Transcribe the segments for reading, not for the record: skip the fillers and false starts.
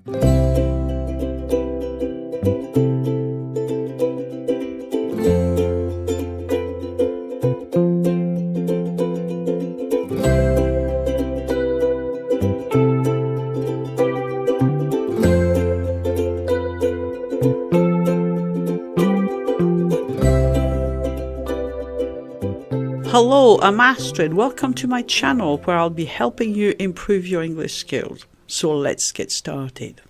Hello, I'm Astrid. Welcome to my channel where I'll be helping you improve your English skills. So let's get started.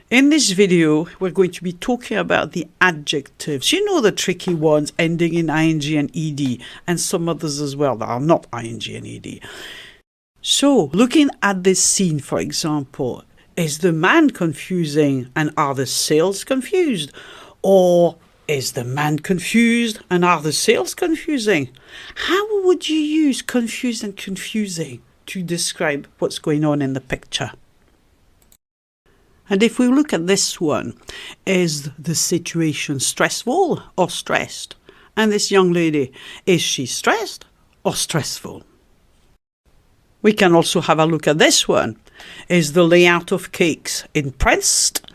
In this video, we're going to be talking about the adjectives. You know, the tricky ones ending in ing and ed, and some others as well that are not ing and ed. So, looking at this scene, for example, is the man confusing and are the sails confused? Or is the man confused and are the sails confusing? How would you use confused and confusing to describe what's going on in the picture? And if we look at this one, is the situation stressful or stressed? And this young lady, is she stressed or stressful? We can also have a look at this one. Is the layout of cakes impressed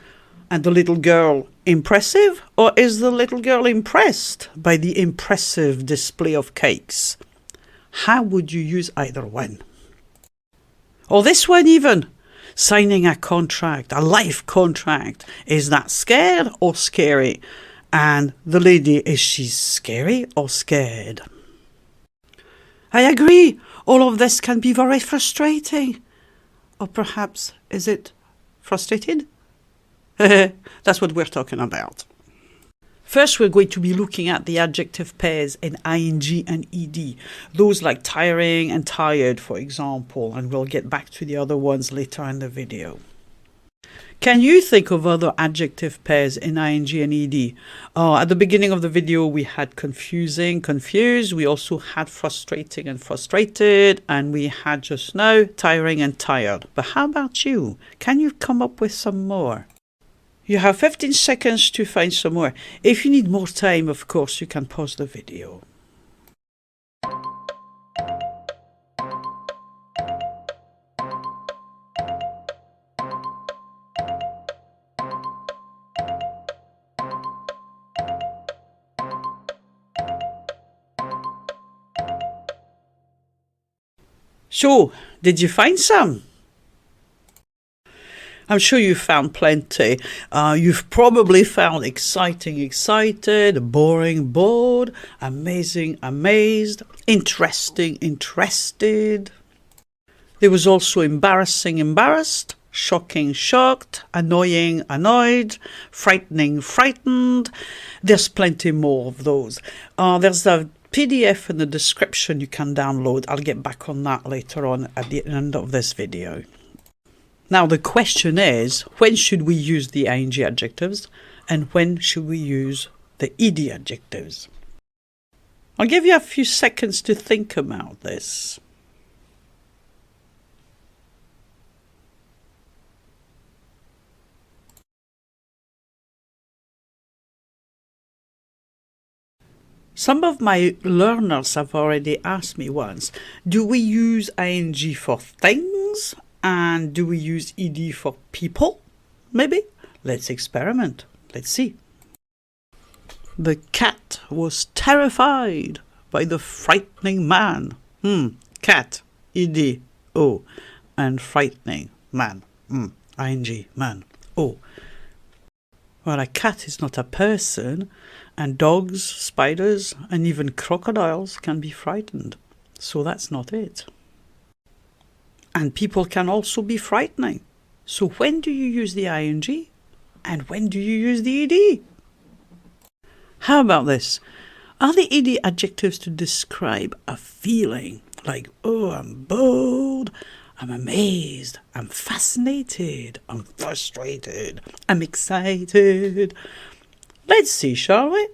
and the little girl impressive, or is the little girl impressed by the impressive display of cakes? How would you use either one? Or this one even, signing a contract, a life contract. Is that scared or scary? And the lady, is she scary or scared? I agree, all of this can be very frustrating. Or perhaps, is it frustrated? That's what we're talking about. First, we're going to be looking at the adjective pairs in ing and ed. Those like tiring and tired, for example, and we'll get back to the other ones later in the video. Can you think of other adjective pairs in ing and ed? At the beginning of the video, we had confusing, confused. We also had frustrating and frustrated. And we had just now tiring and tired. But how about you? Can you come up with some more? You have 15 seconds to find some more. If you need more time, of course, you can pause the video. So, did you find some? I'm sure you found plenty. You've probably found exciting, excited, boring, bored, amazing, amazed, interesting, interested. There was also embarrassing, embarrassed, shocking, shocked, annoying, annoyed, frightening, frightened. There's plenty more of those. There's a PDF in the description you can download. I'll get back on that later on at the end of this video. Now the question is, when should we use the ing adjectives and when should we use the ed adjectives? I'll give you a few seconds to think about this. Some of my learners have already asked me once, do we use ing for things? And do we use ed for people? Maybe. Let's experiment. Let's see. The cat was terrified by the frightening man. Cat, ed, o, and frightening man. Ing, man, o. Well, a cat is not a person, and dogs, spiders, and even crocodiles can be frightened. So that's not it. And people can also be frightening. So when do you use the ing and when do you use the ed? How about this? Are the ed adjectives to describe a feeling like, oh, I'm bored, I'm amazed, I'm fascinated, I'm frustrated, I'm excited? Let's see, shall we?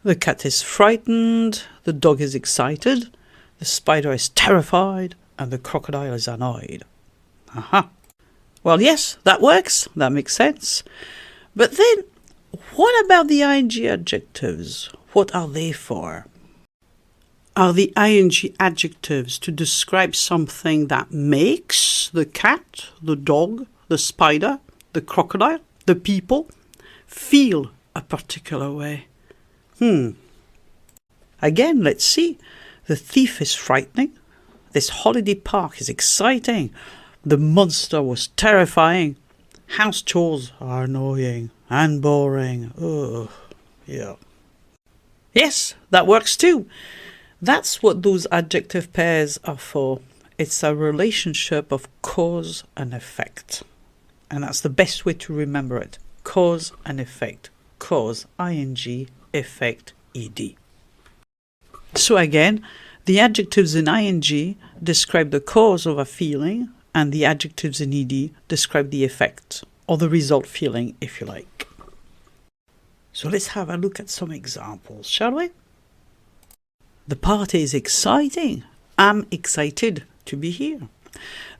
The cat is frightened, the dog is excited, the spider is terrified, and the crocodile is annoyed. Aha. Well, yes, that works. That makes sense. But then, what about the ing adjectives? What are they for? Are the ing adjectives to describe something that makes the cat, the dog, the spider the crocodile, the people, feel a particular way. Again, let's see. The thief is frightening. This holiday park is exciting. The monster was terrifying. House chores are annoying and boring. Ugh, yeah. Yes, that works too. That's what those adjective pairs are for. It's a relationship of cause and effect. And that's the best way to remember it. Cause and effect. Cause, ing, effect, ed. So again, the adjectives in ing describe the cause of a feeling, and the adjectives in ed describe the effect, or the result feeling, if you like. So let's have a look at some examples, shall we? The party is exciting. I'm excited to be here.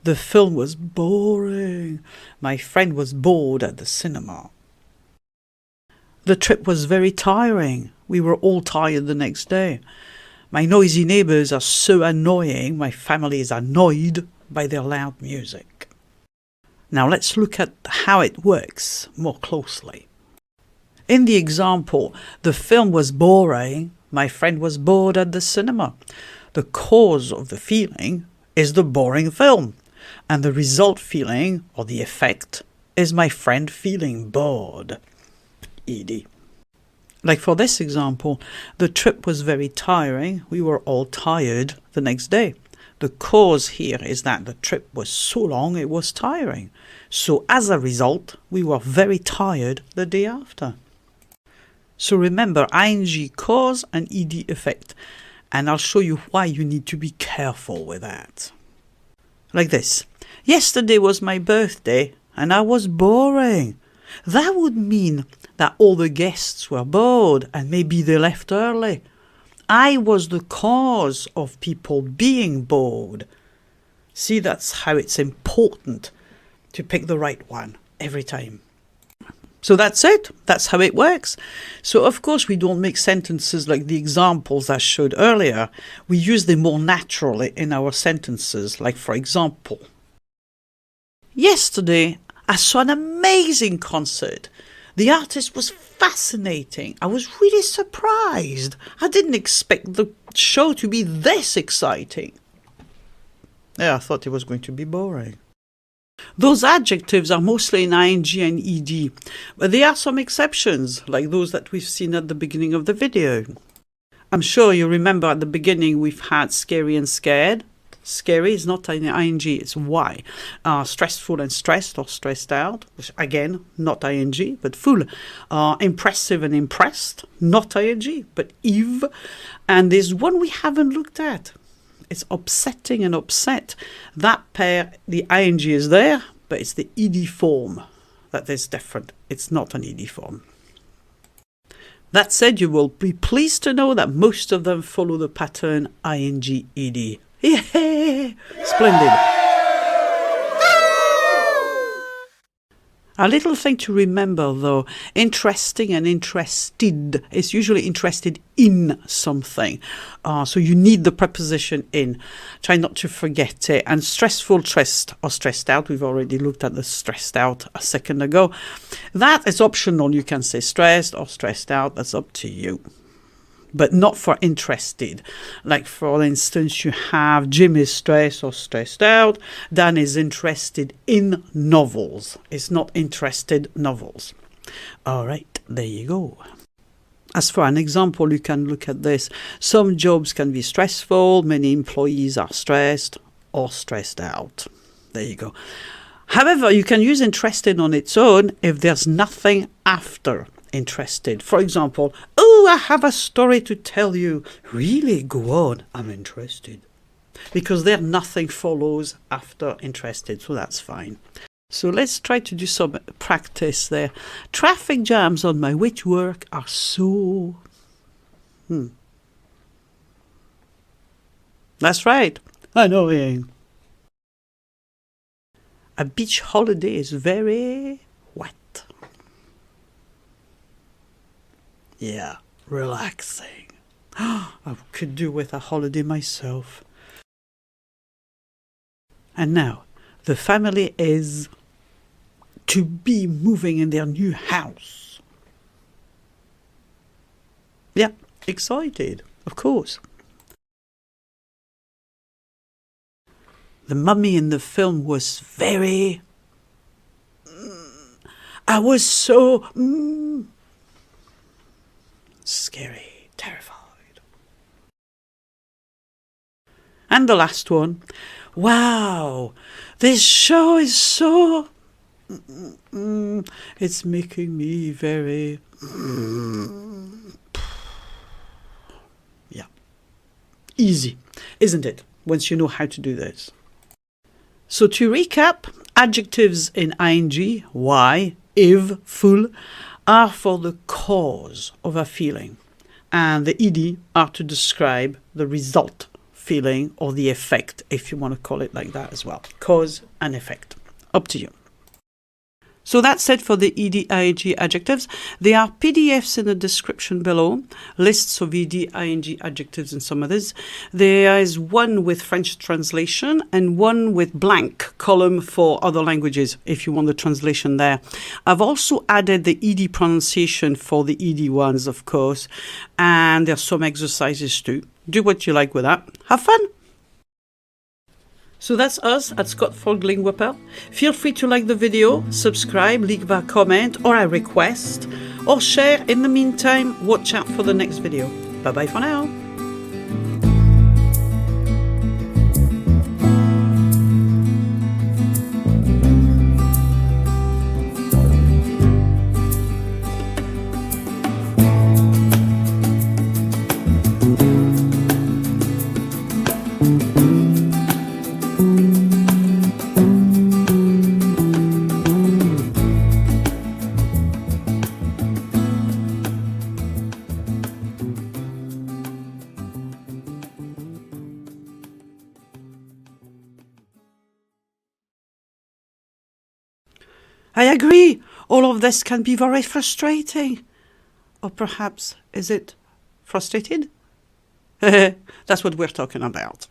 The film was boring. My friend was bored at the cinema. The trip was very tiring. We were all tired the next day. My noisy neighbours are so annoying. My family is annoyed by their loud music. Now let's look at how it works more closely. In the example, the film was boring. My friend was bored at the cinema. The cause of the feeling is the boring film, and the result feeling, or the effect, is my friend feeling bored. ed. Like for this example, the trip was very tiring. We were all tired the next day. The cause here is that the trip was so long it was tiring. So as a result, we were very tired the day after. So remember ing cause and ed effect. And I'll show you why you need to be careful with that. Like this. Yesterday was my birthday and I was boring. That would mean that all the guests were bored and maybe they left early. I was the cause of people being bored. See, that's how it's important to pick the right one every time. So that's it. That's how it works. So of course we don't make sentences like the examples I showed earlier. We use them more naturally in our sentences. Like for example, yesterday I saw an amazing concert. The artist was fascinating. I was really surprised. I didn't expect the show to be this exciting. Yeah, I thought it was going to be boring. Those adjectives are mostly in ing and ed, but there are some exceptions, like those that we've seen at the beginning of the video. I'm sure you remember at the beginning we've had scary and scared. Scary is not in ing, it's y. Stressful and stressed or stressed out, which again, not ing, but full. Impressive and impressed, not ing, but Eve. And there's one we haven't looked at. It's upsetting and upset. That pair, the ing is there, but it's the ed form that is different. It's not an ed form. That said, you will be pleased to know that most of them follow the pattern ing ed. Yeah, splendid. A little thing to remember though, interesting and interested is usually interested in something. So you need the preposition in. Try not to forget it. And stressful, stressed or stressed out. We've already looked at the stressed out a second ago. That is optional. You can say stressed or stressed out. That's up to you. But not for interested. Like for instance, you have Jim is stressed or stressed out. Dan is interested in novels. It's not interested novels. All right, there you go. As for an example, you can look at this. Some jobs can be stressful. Many employees are stressed or stressed out. There you go. However, you can use interested on its own if there's nothing after interested. For example, oh, I have a story to tell you. Really? Go on. I'm interested. Because there nothing follows after interested, so that's fine. So let's try to do some practice there. Traffic jams on my way to work are so... That's right. Annoying. A beach holiday is very wet. Yeah, relaxing. I could do with a holiday myself. And now, the family is to be moving in their new house. Yeah, excited, of course. The mummy in the film was very... I was so... scary, terrified. And the last one. Wow, this show is so... it's making me very... yeah. Easy, isn't it, once you know how to do this? So to recap, adjectives in ing, why, if, full, are for the cause of a feeling, and the ed are to describe the result, feeling, or the effect, if you want to call it like that as well. Cause and effect. Up to you. So that's it for the ed, ing adjectives. There are PDFs in the description below, lists of ed, ing adjectives and some others. There is one with French translation and one with blank column for other languages, if you want the translation there. I've also added the ed pronunciation for the ed ones, of course, and there's some exercises too. Do what you like with that. Have fun! So that's us at Scott Fogling Whipper. Feel free to like the video, subscribe, leave a comment or a request, or share. In the meantime, watch out for the next video. Bye bye for now. I agree, all of this can be very frustrating. Or perhaps, is it frustrated? That's what we're talking about.